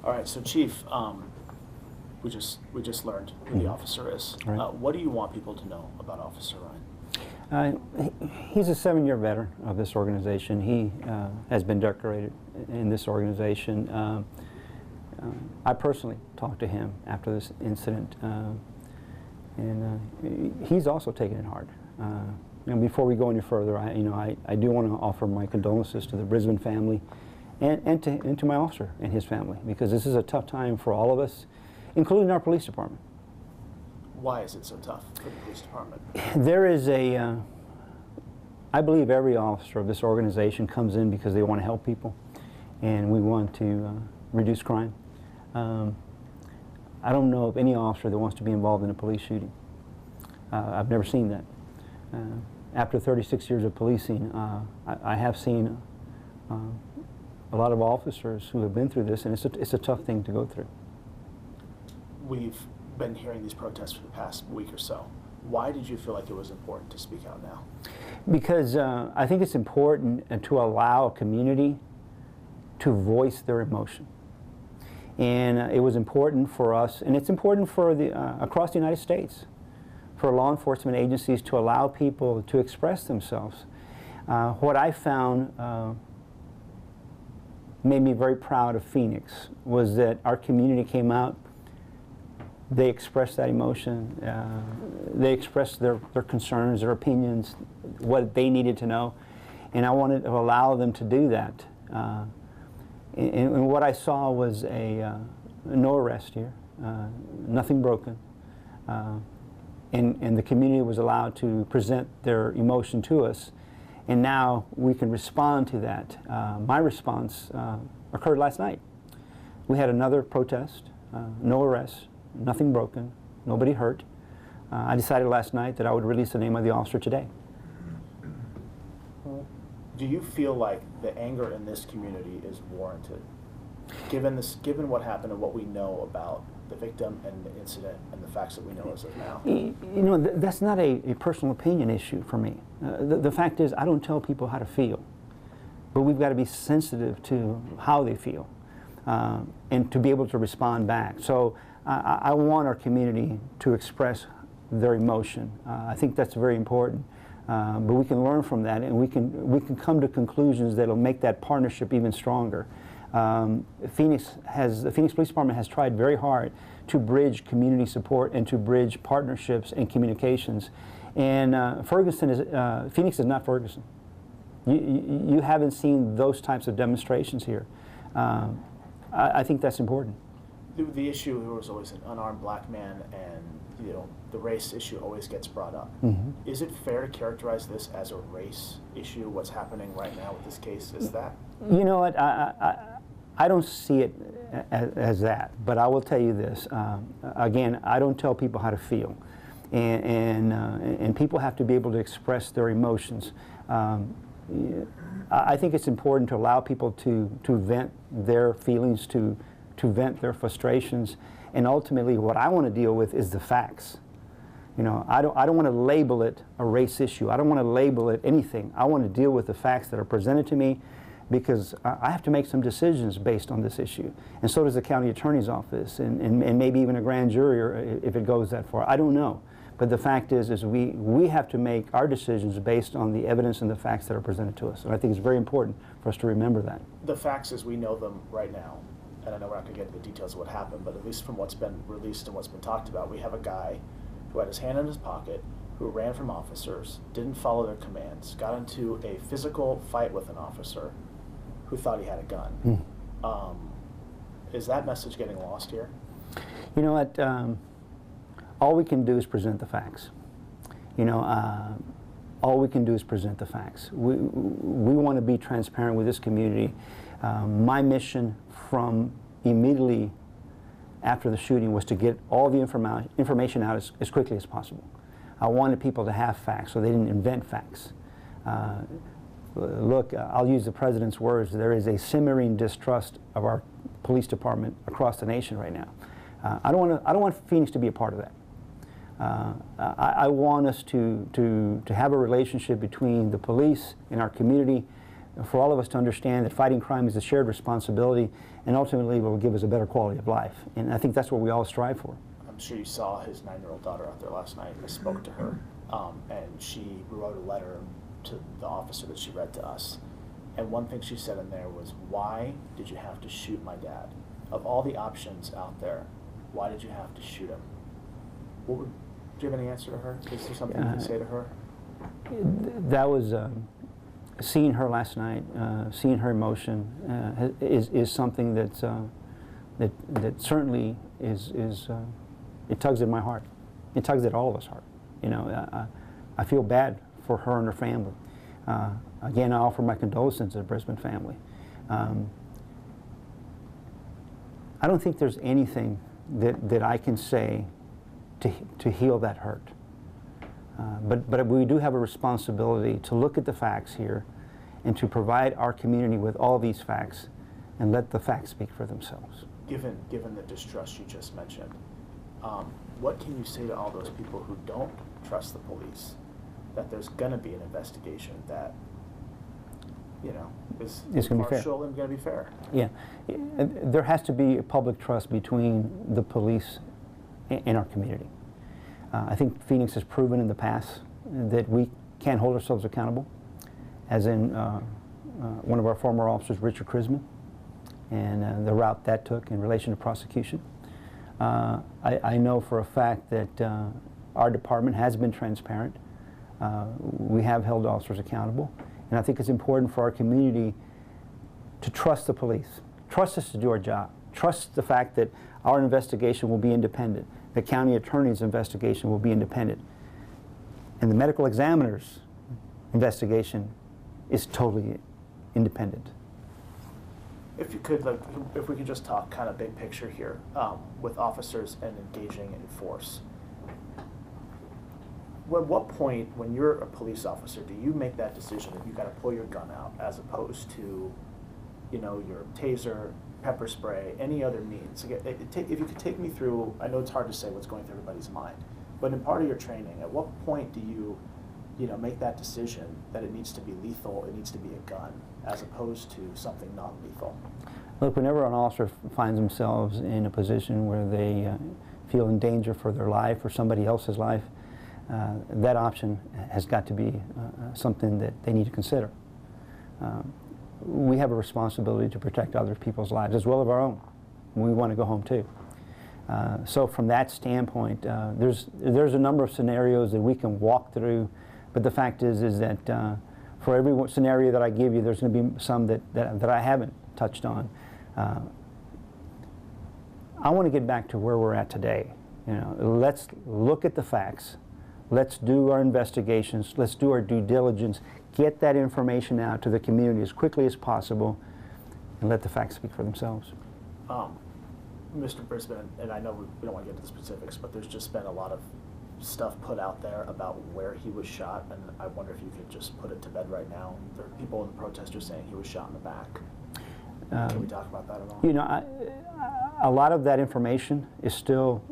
All right, so Chief, we just learned who the officer is. Right. What do you want people to know about Officer Rine? He's a 7-year veteran of this organization. He has been decorated in this organization. I personally talked to him after this incident, and he's also taken it hard. And before we go any further, I do want to offer my condolences to the Brisbon family and to my officer and his family, because this is a tough time for all of us, including our police department. Why is it so tough for the police department? There is I believe every officer of this organization comes in because they want to help people, and we want to reduce crime. I don't know of any officer that wants to be involved in a police shooting. I've never seen that. After 36 years of policing, I have seen a lot of officers who have been through this, and it's a tough thing to go through. We've been hearing these protests for the past week or so. Why did you feel like it was important to speak out now? Because I think it's important to allow a community to voice their emotion. And it was important for us, and it's important for across the United States, for law enforcement agencies to allow people to express themselves. What I found made me very proud of Phoenix was that our community came out. They expressed that emotion. They expressed their concerns, their opinions, what they needed to know. And I wanted to allow them to do that. And what I saw was no arrest here, nothing broken. And the community was allowed to present their emotion to us. And now we can respond to that. My response occurred last night. We had another protest, no arrests. Nothing broken, nobody hurt. I decided last night that I would release the name of the officer today. Do you feel like the anger in this community is warranted, given what happened and what we know about the victim and the incident and the facts that we know as of now? You know, that's not a personal opinion issue for me. The fact is, I don't tell people how to feel, but we've got to be sensitive to how they feel and to be able to respond back. So I want our community to express their emotion. I think that's very important. But we can learn from that, and we can come to conclusions that'll make that partnership even stronger. The Phoenix Police Department has tried very hard to bridge community support and to bridge partnerships and communications. And Phoenix is not Ferguson. You haven't seen those types of demonstrations here. I think that's important. The issue, there was always an unarmed black man, and the race issue always gets brought up. Mm-hmm. Is it fair to characterize this as a race issue? What's happening right now with this case is that? You know what? I don't see it as that, but I will tell you this. Again, I don't tell people how to feel, and people have to be able to express their emotions. I think it's important to allow people to vent their feelings, to vent their frustrations, and ultimately what I want to deal with is the facts. You know, I don't want to label it a race issue. I don't want to label it anything. I want to deal with the facts that are presented to me, because I have to make some decisions based on this issue. And so does the county attorney's office, and maybe even a grand jury if it goes that far. I don't know. But the fact is we have to make our decisions based on the evidence and the facts that are presented to us. And I think it's very important for us to remember that. The facts as we know them right now, and I know we're not going to get into the details of what happened, but at least from what's been released and what's been talked about, we have a guy who had his hand in his pocket, who ran from officers, didn't follow their commands, got into a physical fight with an officer who thought he had a gun. Is that message getting lost here? You know what? All we can do is present the facts. You know, all we can do is present the facts. We want to be transparent with this community. My mission from immediately after the shooting was to get all the information out as quickly as possible. I wanted people to have facts so they didn't invent facts. Look, I'll use the president's words, there is a simmering distrust of our police department across the nation right now. I don't want Phoenix to be a part of that. I want us to have a relationship between the police and our community for all of us to understand that fighting crime is a shared responsibility and ultimately will give us a better quality of life. And I think that's what we all strive for. I'm sure you saw his 9-year-old daughter out there last night. I spoke to her, and she wrote a letter to the officer that she read to us. And one thing she said in there was, "Why did you have to shoot my dad? Of all the options out there, why did you have to shoot him?" Do you have any answer to her? Is there something you can say to her? That was seeing her last night, seeing her emotion is something that certainly is it tugs at my heart. It tugs at all of us' heart. You know, I feel bad for her and her family. Again, I offer my condolences to the Brisbon family. I don't think there's anything that I can say to heal that hurt. But we do have a responsibility to look at the facts here and to provide our community with all these facts and let the facts speak for themselves. Given the distrust you just mentioned, what can you say to all those people who don't trust the police, that there's going to be an investigation that, you know, is impartial and going to be fair? Yeah. There has to be a public trust between the police and our community. I think Phoenix has proven in the past that we can hold ourselves accountable, as in one of our former officers, Richard Brisbon, and the route that took in relation to prosecution. I know for a fact that our department has been transparent. We have held officers accountable, and I think it's important for our community to trust the police, trust us to do our job, trust the fact that our investigation will be independent, the county attorney's investigation will be independent, and the medical examiner's investigation is totally independent. If you could, if we could just talk kind of big picture here, with officers and engaging in force. At what point, when you're a police officer, do you make that decision that you got to pull your gun out, as opposed to, you know, your taser, pepper spray, any other means? If you could take me through, I know it's hard to say what's going through everybody's mind, but in part of your training, at what point do you make that decision that it needs to be lethal, it needs to be a gun, as opposed to something non-lethal? Look, whenever an officer finds themselves in a position where they feel in danger for their life or somebody else's life, that option has got to be something that they need to consider. We have a responsibility to protect other people's lives as well as our own. We want to go home too. So from that standpoint, there's a number of scenarios that we can walk through, but the fact is that for every scenario that I give you, there's going to be some that I haven't touched on. I want to get back to where we're at today. You know, let's look at the facts. Let's do our investigations. Let's do our due diligence. Get that information out to the community as quickly as possible, and let the facts speak for themselves. Mr. Brisbon, and I know we don't want to get into the specifics, but there's just been a lot of stuff put out there about where he was shot, and I wonder if you could just put it to bed right now. There are people in the protesters saying he was shot in the back. Can we talk about that at all? You know, a lot of that information is still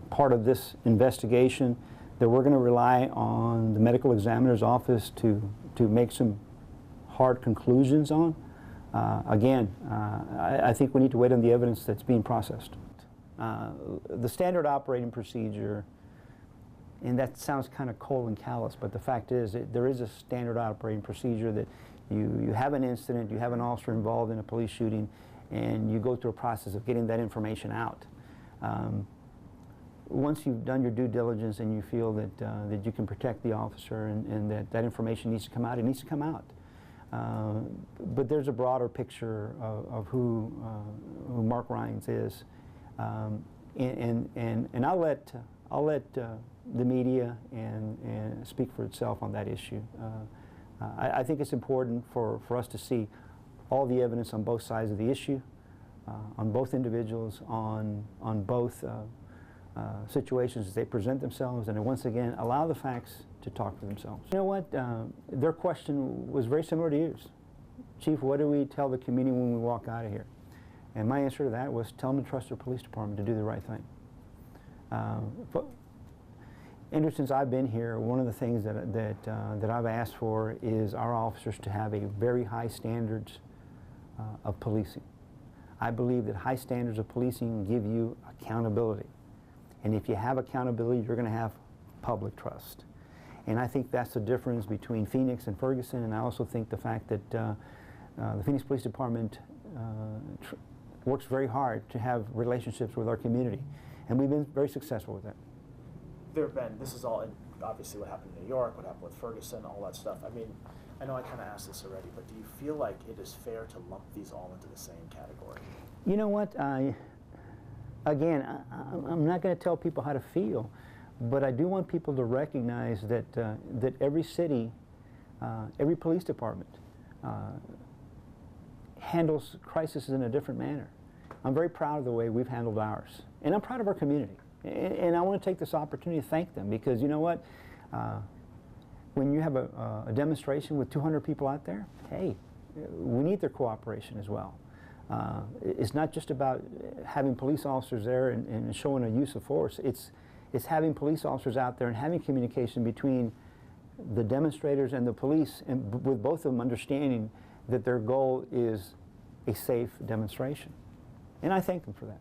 part of this investigation that we're going to rely on the medical examiner's office to make some hard conclusions on. Again, I think we need to wait on the evidence that's being processed. The standard operating procedure, and that sounds kind of cold and callous, but the fact is that there is a standard operating procedure that you have an incident, you have an officer involved in a police shooting, and you go through a process of getting that information out. Once you've done your due diligence and you feel that you can protect the officer and that information needs to come out, it needs to come out. But there's a broader picture of who Mark Rine is, and I'll let the media and speak for itself on that issue. I think it's important for us to see all the evidence on both sides of the issue, on both individuals, on both situations as they present themselves, and once again allow the facts to talk for themselves. You know what? Their question was very similar to yours. Chief, what do we tell the community when we walk out of here? And my answer to that was tell them to trust their police department to do the right thing. But Andrew, since I've been here, one of the things that I've asked for is our officers to have a very high standards of policing. I believe that high standards of policing give you accountability. And if you have accountability, you're going to have public trust. And I think that's the difference between Phoenix and Ferguson, and I also think the fact that the Phoenix Police Department works very hard to have relationships with our community. And we've been very successful with that. There have been, this is all, in obviously what happened in New York, what happened with Ferguson, all that stuff. I mean, I know I kind of asked this already, but do you feel like it is fair to lump these all into the same category? You know what? Again, I'm not going to tell people how to feel, but I do want people to recognize that, that every city, every police department handles crises in a different manner. I'm very proud of the way we've handled ours, and I'm proud of our community. And I want to take this opportunity to thank them, because you know what? When you have a demonstration with 200 people out there, hey, we need their cooperation as well. It's not just about having police officers there and showing a use of force. It's having police officers out there and having communication between the demonstrators and the police, and with both of them understanding that their goal is a safe demonstration. And I thank them for that.